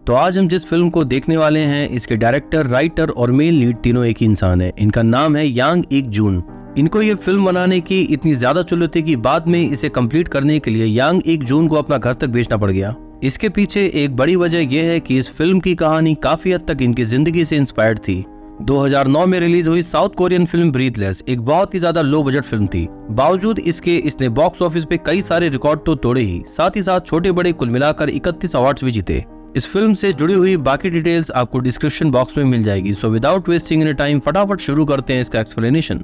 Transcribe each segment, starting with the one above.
तो आज हम जिस फिल्म को देखने वाले हैं, इसके डायरेक्टर, राइटर और मेन लीड तीनों एक ही इंसान है। इनका नाम है यांग एक जून। इनको ये फिल्म बनाने की इतनी ज्यादा चुल थी कि बाद में इसे कंप्लीट करने के लिए यांग एक जून को अपना घर तक बेचना पड़ गया। इसके पीछे एक बड़ी वजह यह है कि इस फिल्म की कहानी काफी हद तक इनकी जिंदगी से इंस्पायर्ड थी। 2009 में रिलीज हुई साउथ कोरियन फिल्म ब्रीथलेस एक बहुत ही ज्यादा लो बजट फिल्म थी। बावजूद इसके इसने बॉक्स ऑफिस पे कई सारे रिकॉर्ड तो तोड़े ही, साथ ही साथ छोटे बड़े कुल मिलाकर 31 अवार्ड्स भी जीते। इस फिल्म से जुड़ी हुई बाकी डिटेल्स आपको डिस्क्रिप्शन बॉक्स में मिल जाएगी। So without wasting any time फटाफट शुरू करते हैं इसका एक्सप्लेनेशन।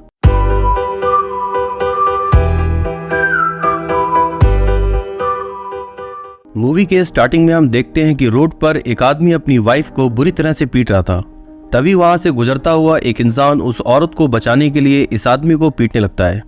मूवी के स्टार्टिंग में हम देखते हैं कि रोड पर एक आदमी अपनी वाइफ को बुरी तरह से पीट रहा था। तभी वहां से गुजरता हुआ एक इंसान उस औरत को बचाने के लिए इस आदमी को पीटने लगता है।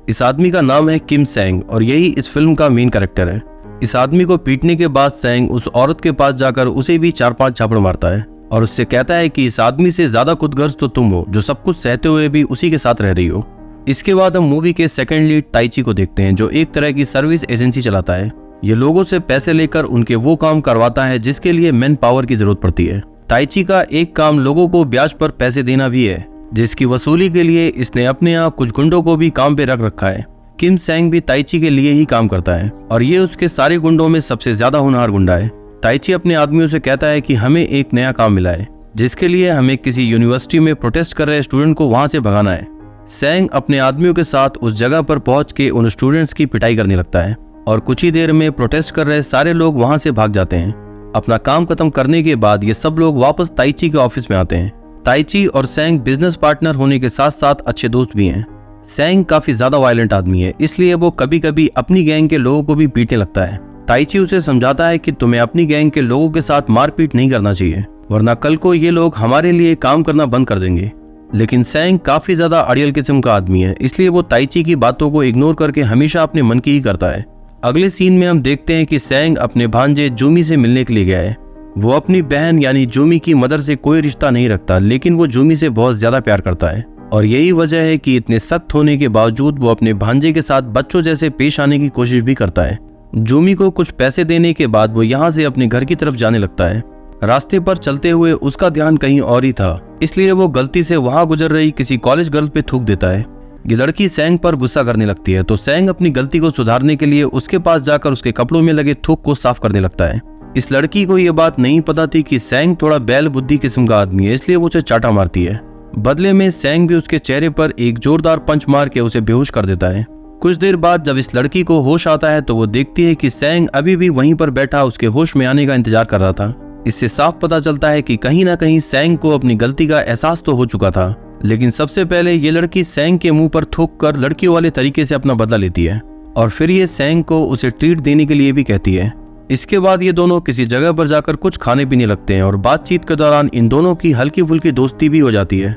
इस आदमी का नाम है किम सेंग और यही इस फिल्म का मेन कैरेक्टर है। इस आदमी को पीटने के बाद सेंग उस औरत के पास जाकर उसे भी 4-5 झापड़ मारता है और उससे कहता है कि इस आदमी से ज्यादा खुदगर्ज तो तुम हो, जो सब कुछ सहते हुए भी उसी के साथ रह रही हो। इसके बाद हम मूवी के सेकंड लीड ताइची को देखते हैं, जो एक तरह की सर्विस एजेंसी चलाता है। ये लोगों से पैसे लेकर उनके वो काम करवाता है जिसके लिए मैन पावर की जरूरत पड़ती है। ताइची का एक काम लोगों को ब्याज पर पैसे देना भी है, जिसकी वसूली के लिए इसने अपने यहाँ कुछ गुंडों को भी काम पे रख रखा है। किम सेंग भी ताइची के लिए ही काम करता है और ये उसके सारे गुंडों में सबसे ज्यादा होनहार गुंडा है। ताइची अपने आदमियों से कहता है कि हमें एक नया काम मिला है, जिसके लिए हमें किसी यूनिवर्सिटी में प्रोटेस्ट कर रहे स्टूडेंट को वहां से भगाना है। सेंग अपने आदमियों के साथ उस जगह पर पहुंच के उन स्टूडेंट्स की पिटाई करने लगता है और कुछ ही देर में प्रोटेस्ट कर रहे सारे लोग वहां से भाग जाते हैं। अपना काम खत्म करने के बाद ये सब लोग वापस ताइची के ऑफिस में आते हैं। ताइची और सेंग बिजनेस पार्टनर होने के साथ साथ अच्छे दोस्त भी हैं। सेंग काफी ज्यादा वायलेंट आदमी है, इसलिए वो कभी कभी अपनी गैंग के लोगों को भी पीटने लगता है। ताइची उसे समझाता है कि तुम्हें अपनी गैंग के लोगों के साथ मारपीट नहीं करना चाहिए, वरना कल को ये लोग हमारे लिए काम करना बंद कर देंगे। लेकिन सेंग काफी ज्यादा अड़ियल किस्म का आदमी है, इसलिए वो ताइची की बातों को इग्नोर करके हमेशा अपने मन की ही करता है। अगले सीन में हम देखते हैं कि सेंग अपने भांजे जूमी से मिलने के लिए गया है। वो अपनी बहन यानी जूमी की मदर से कोई रिश्ता नहीं रखता, लेकिन वो जूमी से बहुत ज्यादा प्यार करता है और यही वजह है कि इतने सख्त होने के बावजूद वो अपने भांजे के साथ बच्चों जैसे पेश आने की कोशिश भी करता है। जूमी को कुछ पैसे देने के बाद वो यहाँ से अपने घर की तरफ जाने लगता है। रास्ते पर चलते हुए उसका ध्यान कहीं और ही था, इसलिए वो गलती से वहां गुजर रही किसी कॉलेज गर्ल पे थूक देता है। ये लड़की सेंग पर गुस्सा करने लगती है, तो सेंग अपनी गलती को सुधारने के लिए उसके पास जाकर उसके कपड़ों में लगे थूक को साफ करने लगता है। इस लड़की को ये बात नहीं पता थी कि सेंग थोड़ा बैल बुद्धि किस्म का आदमी है, इसलिए वो उसे चाटा मारती है। बदले में सेंग भी उसके चेहरे पर एक जोरदार पंच मार के उसे बेहोश कर देता है। कुछ देर बाद जब इस लड़की को होश आता है तो वो देखती है कि सेंग अभी भी वहीं पर बैठा उसके होश में आने का इंतजार कर रहा था। इससे साफ पता चलता है कि कहीं ना कहीं सेंग को अपनी गलती का एहसास तो हो चुका था, लेकिन सबसे पहले ये लड़की सेंग के मुंह पर थूक कर लड़कियों वाले तरीके से अपना बदला लेती है और फिर ये सेंग को उसे ट्रीट देने के लिए भी कहती है। इसके बाद ये दोनों किसी जगह पर जाकर कुछ खाने पीने लगते हैं और बातचीत के दौरान इन दोनों की हल्की फुल्की दोस्ती भी हो जाती है।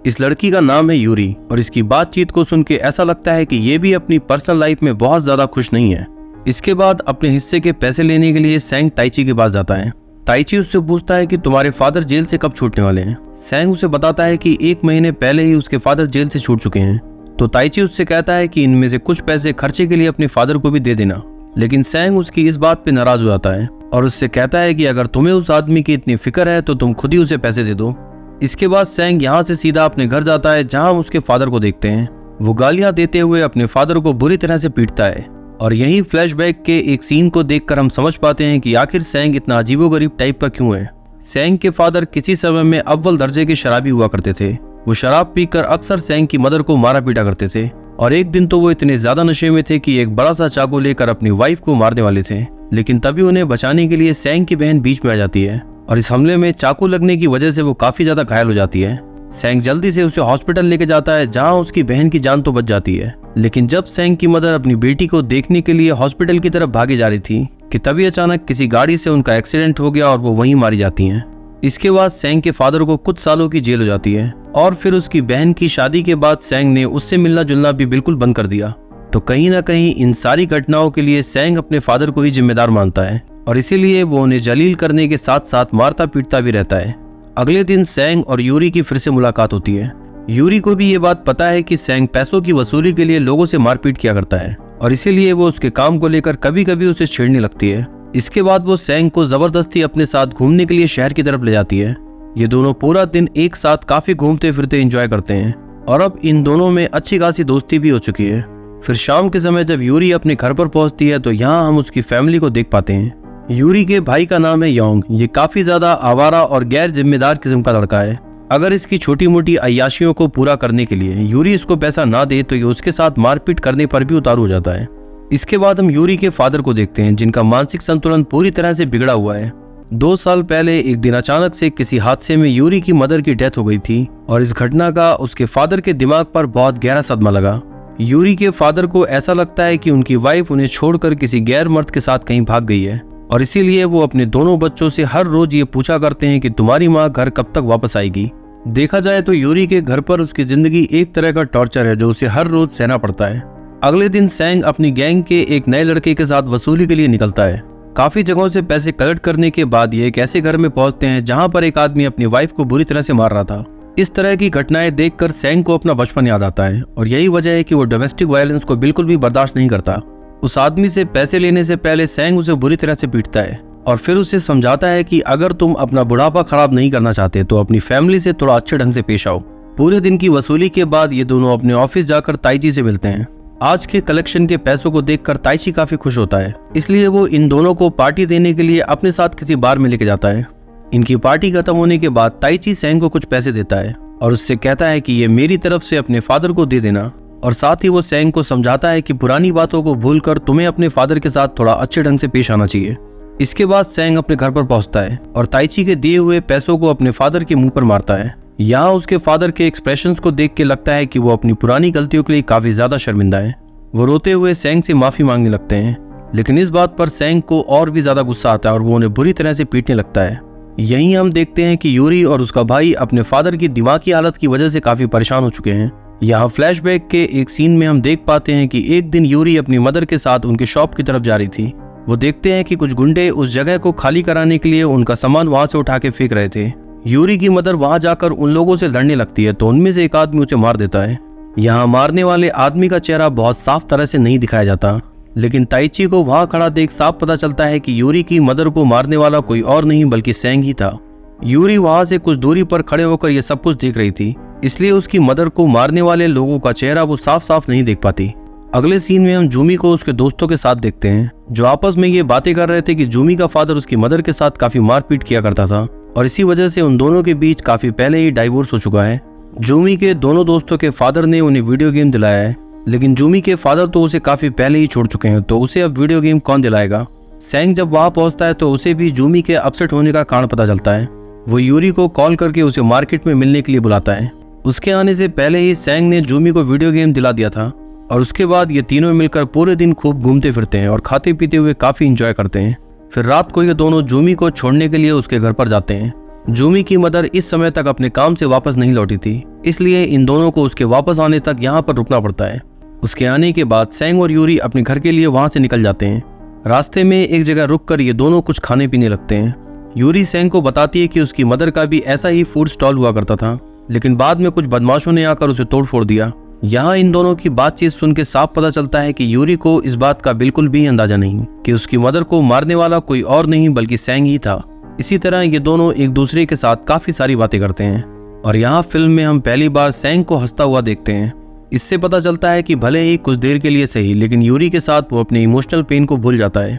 इस लड़की का नाम है यूरी और इसकी बातचीत को सुन के ऐसा लगता है कि ये भी अपनी पर्सनल लाइफ में बहुत ज्यादा खुश नहीं है। इसके बाद अपने हिस्से के पैसे लेने के लिए सेंग ताइची के पास जाता है। ताइची उससे पूछता है कि तुम्हारे फादर जेल से कब छूटने वाले हैं। सेंग उसे बताता है कि 1 महीने पहले ही उसके फादर जेल से छूट चुके हैं। तो ताइची उससे कहता है कि इनमें से कुछ पैसे खर्चे के लिए अपने फादर को भी दे देना, लेकिन सेंग उसकी इस बात पे नाराज हो जाता है और उससे कहता है कि अगर तुम्हें उस आदमी की इतनी फिक्र है तो तुम खुद ही उसे पैसे दे दो। इसके बाद सेंग यहाँ से सीधा अपने घर जाता है, जहाँ हम उसके फादर को देखते हैं। वो गालियां देते हुए अपने फादर को बुरी तरह से पीटता है और यही फ्लैशबैक के एक सीन को देखकर हम समझ पाते हैं कि आखिर सेंग इतना अजीबोगरीब टाइप का क्यों है। सेंग के फादर किसी समय में अव्वल दर्जे के शराबी हुआ करते थे। वो शराब पीकर अक्सर सेंग की मदर को मारा पीटा करते थे और एक दिन तो वो इतने ज्यादा नशे में थे कि एक बड़ा सा चाकू लेकर अपनी वाइफ को मारने वाले थे, लेकिन तभी उन्हें बचाने के लिए सेंग की बहन बीच में आ जाती है और इस हमले में चाकू लगने की वजह से वो काफी ज्यादा घायल हो जाती है। सेंग जल्दी से उसे हॉस्पिटल लेके जाता है, जहां उसकी बहन की जान तो बच जाती है, लेकिन जब सेंग की मदर अपनी बेटी को देखने के लिए हॉस्पिटल की तरफ भागी जा रही थी कि तभी अचानक किसी गाड़ी से उनका एक्सीडेंट हो गया और वो वहीं मारी जाती हैं। इसके बाद सेंग के फादर को कुछ सालों की जेल हो जाती है और फिर उसकी बहन की शादी के बाद सेंग ने उससे मिलना जुलना भी बिल्कुल बंद कर दिया। तो कहीं ना कहीं इन सारी घटनाओं के लिए सेंग अपने फादर को ही जिम्मेदार मानता है और इसीलिए वो उन्हें जलील करने के साथ साथ मारता पीटता भी रहता है। अगले दिन सेंग और यूरी की फिर से मुलाकात होती है। यूरी को भी ये बात पता है कि सेंग पैसों की वसूली के लिए लोगों से मारपीट किया करता है और इसीलिए वो उसके काम को लेकर कभी कभी उसे छेड़ने लगती है। इसके बाद वो सेंग को जबरदस्ती अपने साथ घूमने के लिए शहर की तरफ ले जाती है। ये दोनों पूरा दिन एक साथ काफी घूमते फिरते एंजॉय करते हैं और अब इन दोनों में अच्छी खासी दोस्ती भी हो चुकी है। फिर शाम के समय जब यूरी अपने घर पर पहुंचती है तो यहाँ हम उसकी फैमिली को देख पाते हैं। यूरी के भाई का नाम है योंग। ये काफी ज्यादा आवारा और गैर जिम्मेदार किस्म का लड़का है। अगर इसकी छोटी मोटी अय्याशियों को पूरा करने के लिए यूरी इसको पैसा ना दे तो ये उसके साथ मारपीट करने पर भी उतारू हो जाता है। इसके बाद हम यूरी के फादर को देखते हैं जिनका मानसिक संतुलन पूरी तरह से बिगड़ा हुआ है। 2 साल पहले एक दिन अचानक से किसी हादसे में यूरी की मदर की डेथ हो गई थी और इस घटना का उसके फादर के दिमाग पर बहुत गहरा सदमा लगा। यूरी के फादर को ऐसा लगता है कि उनकी वाइफ उन्हें छोड़कर किसी गैर मर्द के साथ कहीं भाग गई है और इसीलिए वो अपने दोनों बच्चों से हर रोज ये पूछा करते हैं कि तुम्हारी माँ घर कब तक वापस आएगी। देखा जाए तो यूरी के घर पर उसकी जिंदगी एक तरह का टॉर्चर है जो उसे हर रोज सहना पड़ता है। अगले दिन सेंग अपनी गैंग के एक नए लड़के के साथ वसूली के लिए निकलता है। काफी जगहों से पैसे कलेक्ट करने के बाद ये एक ऐसे घर में पहुंचते हैं जहां पर एक आदमी अपनी वाइफ को बुरी तरह से मार रहा था। इस तरह की घटनाएं देखकर सेंग को अपना बचपन याद आता है और यही वजह है कि वो डोमेस्टिक वायलेंस को बिल्कुल भी बर्दाश्त नहीं करता। उस आदमी से पैसे लेने से पहले सेंग उसे बुरी तरह से पीटता है और फिर उसे समझाता है कि अगर तुम अपना बुढ़ापा खराब नहीं करना चाहते तो अपनी फैमिली से थोड़ा अच्छे ढंग से पेश आओ। पूरे दिन की वसूली के बाद ये दोनों अपने ऑफिस जाकर ताइची से मिलते हैं। आज के कलेक्शन के पैसों को देखकर ताइची काफी खुश होता है, इसलिए वो इन दोनों को पार्टी देने के लिए अपने साथ किसी बार में लेके जाता है। इनकी पार्टी खत्म होने के बाद ताइची सेंग को कुछ पैसे देता है और उससे कहता है कि ये मेरी तरफ से अपने फादर को दे देना और साथ ही वो सेंग को समझाता है कि पुरानी बातों को भूलकर तुम्हें अपने फादर के साथ थोड़ा अच्छे ढंग से पेश आना चाहिए। इसके बाद सेंग अपने घर पर पहुंचता है और ताइची के दिए हुए पैसों को अपने फादर के मुंह पर मारता है। यहाँ उसके फादर के एक्सप्रेशंस को देख के लगता है कि वो अपनी पुरानी गलतियों के लिए काफी ज्यादा शर्मिंदा है। वो रोते हुए सेंग से माफी मांगने लगते हैं, लेकिन इस बात पर सेंग को और भी ज्यादा गुस्सा आता है और वो उन्हें बुरी तरह से पीटने लगता है। यहीं हम देखते हैं कि यूरी और उसका भाई अपने फादर की दिमागी हालत की वजह से काफी परेशान हो चुके हैं। यहाँ फ्लैशबैक के एक सीन में हम देख पाते हैं कि एक दिन यूरी अपनी मदर के साथ उनके शॉप की तरफ जा रही थी। वो देखते हैं कि कुछ गुंडे उस जगह को खाली कराने के लिए उनका सामान वहां से उठा के फेंक रहे थे। यूरी की मदर वहां जाकर उन लोगों से लड़ने लगती है तो उनमें से एक आदमी उसे मार देता है। यहाँ मारने वाले आदमी का चेहरा बहुत साफ तरह से नहीं दिखाया जाता, लेकिन ताइची को वहां खड़ा देख साफ पता चलता है कि यूरी की मदर को मारने वाला कोई और नहीं बल्कि सेंग ही था। यूरी वहां से कुछ दूरी पर खड़े होकर यह सब कुछ देख रही थी, इसलिए उसकी मदर को मारने वाले लोगों का चेहरा वो साफ साफ नहीं देख पाती। अगले सीन में हम जूमी को उसके दोस्तों के साथ देखते हैं जो आपस में ये बातें कर रहे थे कि जूमी का फादर उसकी मदर के साथ काफी मारपीट किया करता था और इसी वजह से उन दोनों के बीच काफी पहले ही डाइवोर्स हो चुका है। जूमी के दोनों दोस्तों के फादर ने उन्हें वीडियो गेम दिलाया है, लेकिन जूमी के फादर तो उसे काफी पहले ही छोड़ चुके हैं, तो उसे अब वीडियो गेम कौन दिलाएगा। सेंग जब वहां पहुंचता है तो उसे भी जूमी के अपसेट होने का कारण पता चलता है। वो यूरी को कॉल करके उसे मार्केट में मिलने के लिए बुलाता है। उसके आने से पहले ही सेंग ने जूमी को वीडियो गेम दिला दिया था और उसके बाद ये तीनों मिलकर पूरे दिन खूब घूमते फिरते हैं और खाते पीते हुए काफी इंजॉय करते हैं। फिर रात को ये दोनों जूमी को छोड़ने के लिए उसके घर पर जाते हैं। जूमी की मदर इस समय तक अपने काम से वापस नहीं लौटी थी, इसलिए इन दोनों को उसके वापस आने तक यहाँ पर रुकना पड़ता है। उसके आने के बाद सेंग और यूरी अपने घर के लिए वहां से निकल जाते हैं। रास्ते में एक जगह रुककर ये दोनों कुछ खाने पीने लगते हैं। यूरी सेंग को बताती है कि उसकी मदर का भी ऐसा ही फूड स्टॉल हुआ करता था, लेकिन बाद में कुछ बदमाशों ने आकर उसे तोड़ फोड़ दिया। यहाँ इन दोनों की बातचीत सुन के साफ पता चलता है कि यूरी को इस बात का बिल्कुल भी अंदाजा नहीं कि उसकी मदर को मारने वाला कोई और नहीं बल्कि सेंग ही था। इसी तरह ये दोनों एक दूसरे के साथ काफी सारी बातें करते हैं और यहाँ फिल्म में हम पहली बार सेंग को हंसता हुआ देखते हैं। इससे पता चलता है कि भले ही कुछ देर के लिए सही, लेकिन यूरी के साथ वो अपने इमोशनल पेन को भूल जाता है।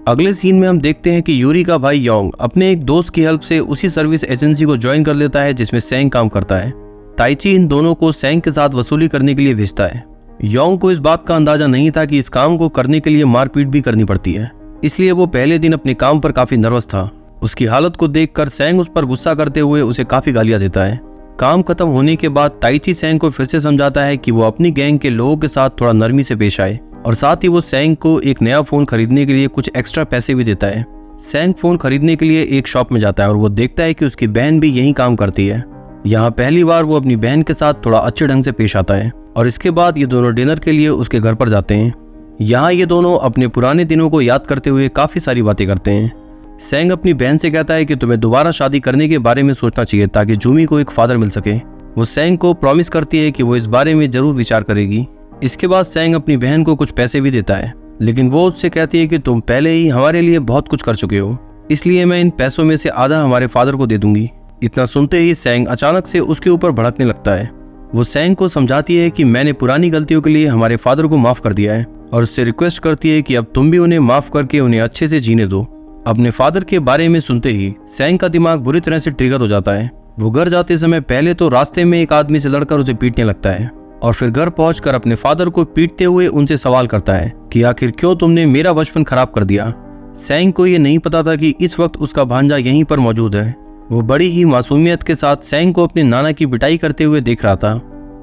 अगले सीन में हम देखते हैं कि यूरी का भाई योंग अपने एक दोस्त की हेल्प से उसी सर्विस एजेंसी को ज्वाइन कर लेता है जिसमें सेंग काम करता है। ताइची इन दोनों को सेंग के साथ वसूली करने के लिए भेजता है। योंग को इस बात का अंदाजा नहीं था कि इस काम को करने के लिए मारपीट भी करनी पड़ती है, इसलिए वो पहले दिन अपने काम पर काफी नर्वस था। उसकी हालत को देखकर सेंग उस पर गुस्सा करते हुए उसे काफी गालियां देता है। काम खत्म होने के बाद ताइची सेंग को फिर से समझाता है कि वो अपनी गैंग के लोगों के साथ थोड़ा नरमी से पेश आए और साथ ही वो सेंग को एक नया फोन खरीदने के लिए कुछ एक्स्ट्रा पैसे भी देता है। सेंग फोन खरीदने के लिए एक शॉप में जाता है और वो देखता है कि उसकी बहन भी यहीं काम करती है। यहाँ पहली बार वो अपनी बहन के साथ थोड़ा अच्छे ढंग से पेश आता है और इसके बाद ये दोनों डिनर के लिए उसके घर पर जाते हैं। यहाँ ये दोनों अपने पुराने दिनों को याद करते हुए काफी सारी बातें करते हैं। सेंग अपनी बहन से कहता है कि तुम्हें दोबारा शादी करने के बारे में सोचना चाहिए ताकि जूमी को एक फादर मिल सके। वो सेंग को प्रॉमिस करती है कि वो इस बारे में जरूर विचार करेगी। इसके बाद सेंग अपनी बहन को कुछ पैसे भी देता है लेकिन वो उससे कहती है कि तुम पहले ही हमारे लिए बहुत कुछ कर चुके हो, इसलिए मैं इन पैसों में से आधा हमारे फादर को दे दूंगी। इतना सुनते ही सैंग अचानक से उसके ऊपर भड़कने लगता है। वो सैंग को समझाती है कि मैंने पुरानी गलतियों के लिए हमारे फादर को माफ कर दिया है और उससे रिक्वेस्ट करती है कि अब तुम भी उन्हें माफ करके उन्हें अच्छे से जीने दो। अपने फादर के बारे में सुनते ही सैंग का दिमाग बुरी तरह से ट्रिगर हो जाता है। वो घर जाते समय पहले तो रास्ते में एक आदमी से लड़कर उसे पीटने लगता है और फिर घर पहुंचकर अपने फादर को पीटते हुए उनसे सवाल करता है कि आखिर क्यों तुमने मेरा बचपन खराब कर दिया। सैंग को ये नहीं पता था कि इस वक्त उसका भांजा यहीं पर मौजूद है। वो बड़ी ही मासूमियत के साथ सैंग को अपने नाना की पिटाई करते हुए देख रहा था।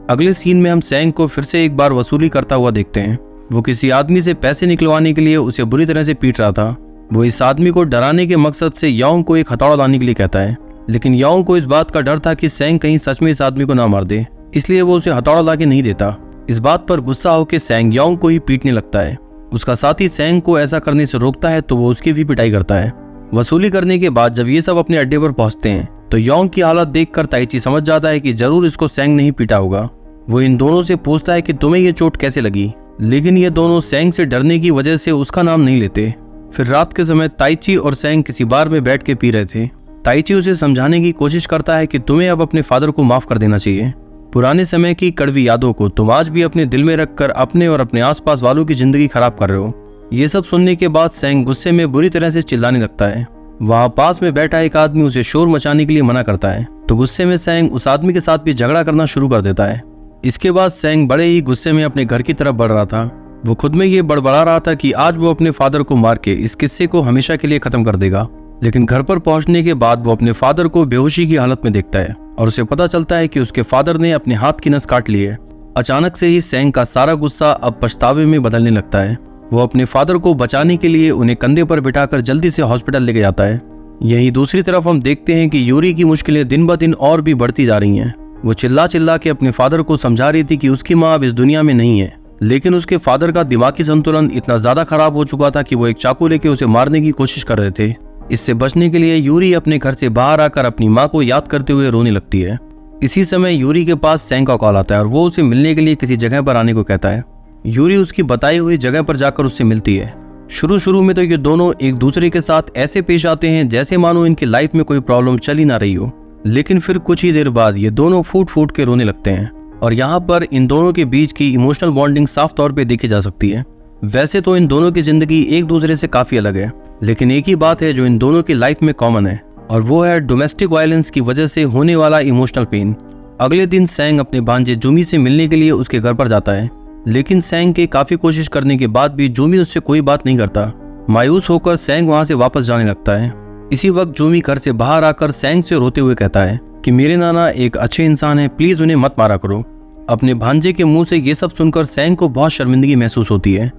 अगले सीन में हम सैंग को फिर से एक बार वसूली करता हुआ देखते हैं। वो किसी आदमी से पैसे निकलवाने के लिए उसे बुरी तरह से पीट रहा था। वो इस आदमी को डराने के मकसद से योंग को एक हथौड़ा लाने के लिए कहता है, लेकिन योंग को इस बात का डर था कि सैंग कहीं सच में इस आदमी को ना मार दे, इसलिए वो उसे हथौड़ा ला के नहीं देता। इस बात पर गुस्सा होकर सैंग योंग को ही पीटने लगता है। उसका साथी सैंग को ऐसा करने से रोकता है तो वो उसकी भी पिटाई करता है। वसूली करने के बाद जब ये सब अपने अड्डे पर पहुंचते हैं तो योंग की हालत देखकर ताइची समझ जाता है कि जरूर इसको सैंग नहीं पीटा होगा। वो इन दोनों से पूछता है कि तुम्हें ये चोट कैसे लगी, लेकिन ये दोनों सैंग से डरने की वजह से उसका नाम नहीं लेते। फिर रात के समय ताइची और सैंग किसी बार में बैठ के पी रहे थे। ताइची उसे समझाने की कोशिश करता है कि तुम्हें अब अपने फादर को माफ कर देना चाहिए। पुराने समय की कड़वी यादों को तुम आज भी अपने दिल में रखकर अपने और अपने आसपास वालों की जिंदगी खराब कर रहे हो। ये सब सुनने के बाद सैंग गुस्से में बुरी तरह से चिल्लाने लगता है। वहाँ पास में बैठा एक आदमी उसे शोर मचाने के लिए मना करता है तो गुस्से में सैंग उस आदमी के साथ भी झगड़ा करना शुरू कर देता है। इसके बाद सैंग बड़े ही गुस्से में अपने घर की तरफ बढ़ रहा था। वो खुद में ये बड़बड़ा रहा था कि आज वो अपने फादर को मार के इस किस्से को हमेशा के लिए खत्म कर देगा। लेकिन घर पर पहुंचने के बाद वो अपने फादर को बेहोशी की हालत में देखता है और उसे पता चलता है कि उसके फादर ने अपने हाथ की नस काट ली है। अचानक से ही सैंग का सारा गुस्सा अब पछतावे में बदलने लगता है। वो अपने फादर को बचाने के लिए उन्हें कंधे पर बिठाकर जल्दी से हॉस्पिटल लेके जाता है। यहीं दूसरी तरफ हम देखते हैं कि यूरी की मुश्किलें दिन ब दिन और भी बढ़ती जा रही हैं। वो चिल्ला चिल्ला के अपने फादर को समझा रही थी कि उसकी माँ अब इस दुनिया में नहीं है, लेकिन उसके फादर का दिमागी संतुलन इतना ज्यादा खराब हो चुका था कि वो एक चाकू लेके उसे मारने की कोशिश कर रहे थे। इससे बचने के लिए यूरी अपने घर से बाहर आकर अपनी माँ को याद करते हुए रोने लगती है। इसी समय यूरी के पास सैंग का कॉल आता है और वो उसे मिलने के लिए किसी जगह पर आने को कहता है। यूरी उसकी बताई हुई जगह पर जाकर उससे मिलती है। शुरू में तो ये दोनों एक दूसरे के साथ ऐसे पेश आते हैं जैसे मानो इनकी लाइफ में कोई प्रॉब्लम चल ही ना रही हो, लेकिन फिर कुछ ही देर बाद ये दोनों फूट फूट के रोने लगते हैं और यहाँ पर इन दोनों के बीच की इमोशनल बॉन्डिंग साफ तौर पे देखी जा सकती है। वैसे तो इन दोनों की जिंदगी एक दूसरे से काफी अलग है, लेकिन एक ही बात है जो इन दोनों की लाइफ में कॉमन है और वो है डोमेस्टिक वायलेंस की वजह से होने वाला इमोशनल पेन। अगले दिन सैंग अपने भांजे जूमी से मिलने के लिए उसके घर पर जाता है, लेकिन सैंग के काफी कोशिश करने के बाद भी जूमी उससे कोई बात नहीं करता। मायूस होकर सैंग वहां से वापस जाने लगता है। इसी वक्त जूमी घर से बाहर आकर सैंग से रोते हुए कहता है कि मेरे नाना एक अच्छे इंसान है, प्लीज उन्हें मत मारा करो। अपने भांजे के मुंह से ये सब सुनकर सैंग को बहुत शर्मिंदगी महसूस होती है।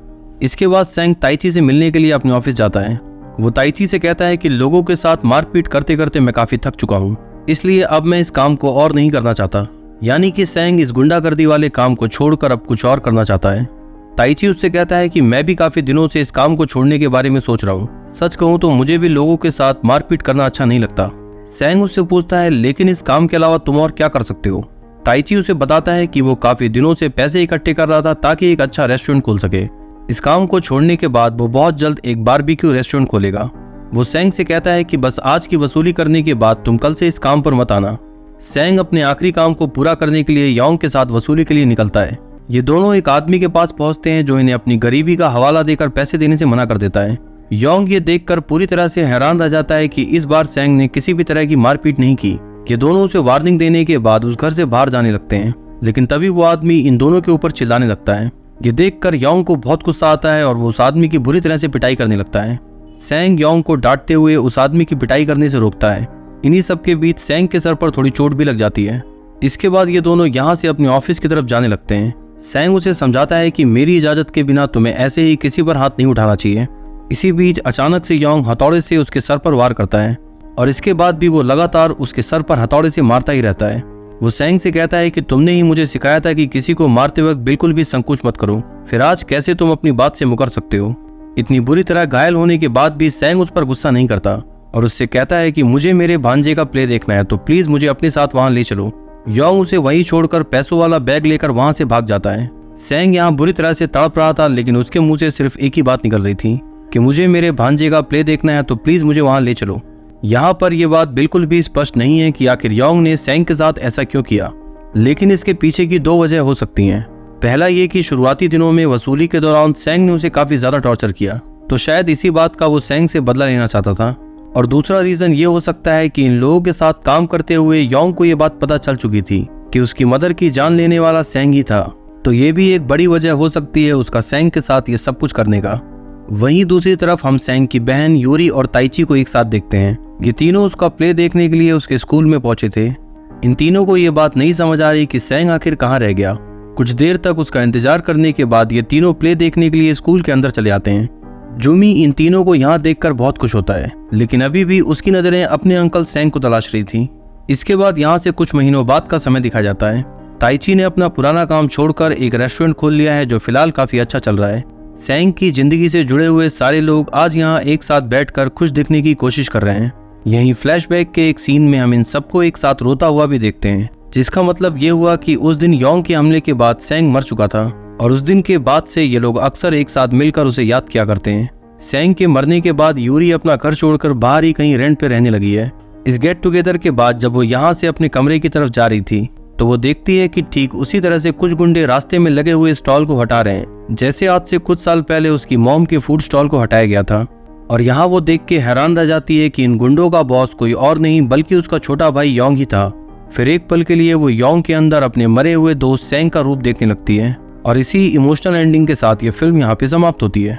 इसके बाद सैंग ताइची से मिलने के लिए अपने ऑफिस जाता है। वो ताइची से कहता है कि लोगों के साथ मारपीट करते करते मैं काफी थक चुका हूँ, इसलिए अब मैं इस काम को और नहीं करना चाहता। यानी कि सैंग इस गुंडागर्दी वाले काम को छोड़कर अब कुछ और करना चाहता है। ताइची उससे कहता है कि मैं भी काफी दिनों से इस काम को छोड़ने के बारे में सोच रहा हूँ। सच कहूँ तो मुझे भी लोगों के साथ मारपीट करना अच्छा नहीं लगता। सैंग उससे पूछता है लेकिन इस काम के अलावा तुम और क्या कर सकते हो। ताइची उसे बताता है कि वो काफी दिनों से पैसे इकट्ठे कर रहा था ताकि एक अच्छा रेस्टोरेंट खोल सके। इस काम को छोड़ने के बाद वो बहुत जल्द एक बारबेक्यू रेस्टोरेंट खोलेगा। वो सैंग से कहता है कि बस आज की वसूली करने के बाद तुम कल से इस काम पर मत आना। सैंग अपने आखिरी काम को पूरा करने के लिए योंग के साथ वसूली के लिए निकलता है। ये दोनों एक आदमी के पास पहुंचते हैं जो इन्हें अपनी गरीबी का हवाला देकर पैसे देने से मना कर देता है। योंग ये देखकर पूरी तरह से हैरान रह जाता है कि इस बार सैंग ने किसी भी तरह की मारपीट नहीं की। ये दोनों उसे वार्निंग देने के बाद उस घर से बाहर जाने लगते हैं, लेकिन तभी वो आदमी इन दोनों के ऊपर चिल्लाने लगता है। ये देखकर योंग को बहुत गुस्सा आता है और वो उस आदमी की बुरी तरह से पिटाई करने लगता है। सैंग योंग को डांटते हुए उस आदमी की पिटाई करने से रोकता है। इन्हीं सब के बीच सैंग के सर पर थोड़ी चोट भी लग जाती है। इसके बाद ये दोनों यहाँ से अपने ऑफिस की तरफ जाने लगते हैं। सैंग उसे समझाता है कि मेरी इजाजत के बिना तुम्हें ऐसे ही किसी पर हाथ नहीं उठाना चाहिए। इसी बीच अचानक से योंग हथौड़े से उसके सर पर वार करता है और इसके बाद भी वो लगातार उसके सर पर हथौड़े से मारता ही रहता है। वो सैंग से कहता है कि तुमने ही मुझे सिखाया था कि किसी को मारते वक्त बिल्कुल भी संकोच मत करो, फिर आज कैसे तुम अपनी बात से मुकर सकते हो। इतनी बुरी तरह घायल होने के बाद भी सैंग उस पर गुस्सा नहीं करता और उससे कहता है कि मुझे मेरे भांजे का प्ले देखना है तो प्लीज मुझे अपने साथ वहां ले चलो। योंग उसे वहीं छोड़कर पैसों वाला बैग लेकर वहां से भाग जाता है। सैंग यहाँ बुरी तरह से तड़प रहा था, लेकिन उसके मुंह से सिर्फ एक ही बात निकल रही थी कि मुझे मेरे भांजे का प्ले देखना है, तो प्लीज मुझे वहां ले चलो। यहाँ पर यह बात बिल्कुल भी स्पष्ट नहीं है कि आखिर योंग ने सैंग के साथ ऐसा क्यों किया, लेकिन इसके पीछे की दो वजह हो सकती हैं। पहला ये कि शुरुआती दिनों में वसूली के दौरान सैंग ने उसे काफी ज्यादा टॉर्चर किया, तो शायद इसी बात का वो सैंग से बदला लेना चाहता था। और दूसरा रीजन ये हो सकता है कि इन लोगों के साथ काम करते हुए योंग को ये बात पता चल चुकी थी कि उसकी मदर की जान लेने वाला सैंग ही था, तो ये भी एक बड़ी वजह हो सकती है उसका सैंग के साथ ये सब कुछ करने का। वहीं दूसरी तरफ हम सैंग की बहन यूरी और ताइची को एक साथ देखते हैं। ये तीनों उसका प्ले देखने के लिए उसके स्कूल में पहुंचे थे। इन तीनों को ये बात नहीं समझ आ रही कि सैंग आखिर कहाँ रह गया। कुछ देर तक उसका इंतजार करने के बाद ये तीनों प्ले देखने के लिए स्कूल के अंदर चले आते हैं। जूमी इन तीनों को यहाँ देखकर बहुत खुश होता है, लेकिन अभी भी उसकी नजरें अपने अंकल सैंग को तलाश रही थी। इसके बाद यहाँ से कुछ महीनों बाद का समय दिखाया जाता है। ताइची ने अपना पुराना काम छोड़कर एक रेस्टोरेंट खोल लिया है जो फिलहाल काफी अच्छा चल रहा है। सैंग की जिंदगी से जुड़े हुए सारे लोग आज यहाँ एक साथ बैठकर खुश दिखने की कोशिश कर रहे हैं। यहीं फ्लैशबैक के एक सीन में हम इन सबको एक साथ रोता हुआ भी देखते हैं, जिसका मतलब ये हुआ कि उस दिन योंग के हमले के बाद सैंग मर चुका था और उस दिन के बाद से ये लोग अक्सर एक साथ मिलकर उसे याद किया करते हैं। सैंग के मरने के बाद यूरी अपना घर छोड़कर बाहर ही कहीं रेंट पे रहने लगी है। इस गेट टुगेदर के बाद जब वो यहाँ से अपने कमरे की तरफ जा रही थी, तो वो देखती है कि ठीक उसी तरह से कुछ गुंडे रास्ते में लगे हुए स्टॉल को हटा रहे हैं, जैसे आज से कुछ साल पहले उसकी मॉम के फूड स्टॉल को हटाया गया था। और यहाँ वो देख के हैरान रह जाती है कि इन गुंडों का बॉस कोई और नहीं बल्कि उसका छोटा भाई योंग ही था। फिर एक पल के लिए वो योंग के अंदर अपने मरे हुए दोस्त सैंग का रूप देखने लगती है। और इसी इमोशनल एंडिंग के साथ ये फिल्म यहाँ पे समाप्त होती है।